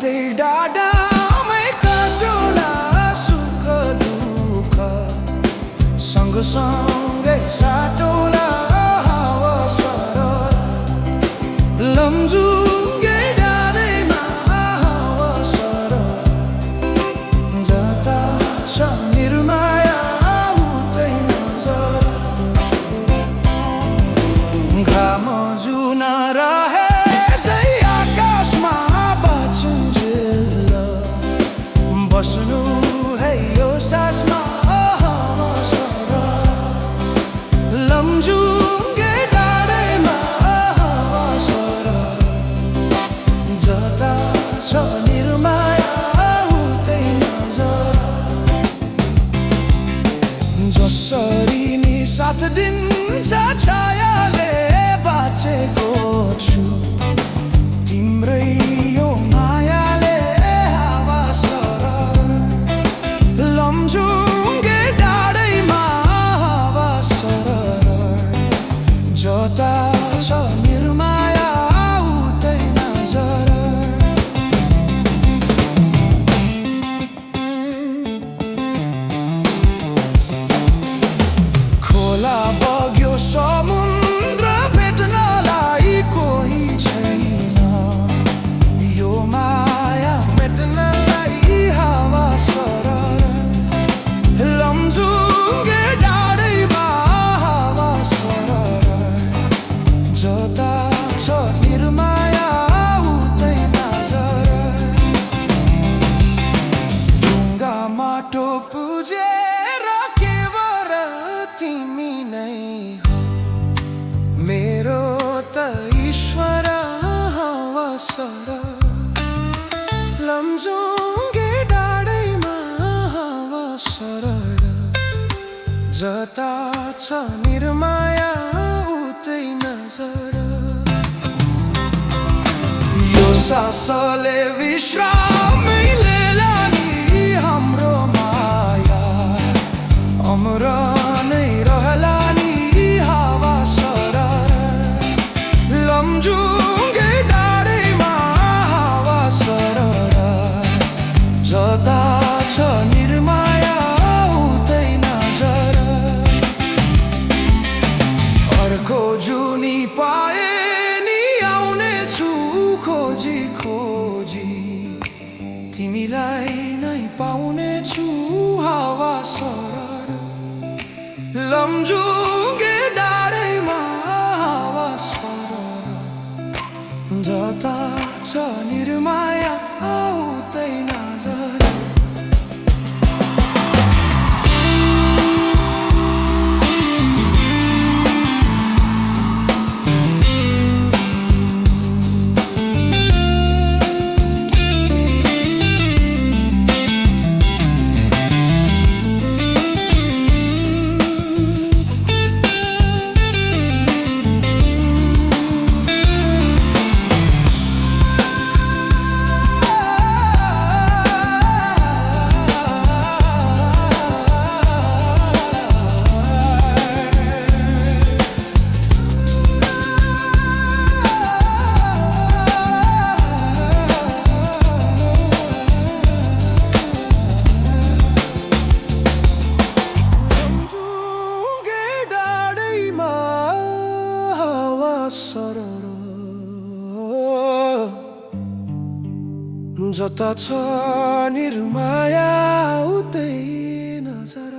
बाटे डाडामै काटोला सुख दुःख सँगसँगै साटोला हावा सरर लमजुङ्गे डाँडैमा हावा सरर जता छ निर्माया उतै नजर घाम जुन रहे बस्नु है यो सासमा हावा सरर लमजुङ्गे डाँडैमा हावा सरर जता छ निर्माया उतै नजर जसरी नि साथ दिन्छ छायाले बाँचेको छु तिम्रै यो मायाले हावा सरर लमजुङ्गे डाँडैमा हावा सरर जता छ निर्माया उतै नजर खोला बग्यो समुद्र भेट्नलाई कोही छैन यो माया मेट्नलाई हावा सरर लमजुङ्गे डाँडैमा हावा सरर जता छ निर्माया उतै नजर ढुङ्गा माटो पुजेर केवल तिमी नै हो मेरो त ईश्वर हावा सरर लमजुङ्गे डाँडैमा हावा सरर जता छ निर्माया उतै नजर यो सासले विश्रामै लिएला नि हाम्रो माया अमर नै रहला नि हावा सरर लमजुङ्गे डाँडैमा हावा सरर जता छ निर्माया उतै नजर अर्को जुनी पाए नि आउने छु खोजी खोजी तिमीलाई नै पाउने छु हावा सरर लमजुङ्गे डाँडैमा हावा सरर जता छ निर्माया उतै नजर सरर जता छ निर्माया उतै नजर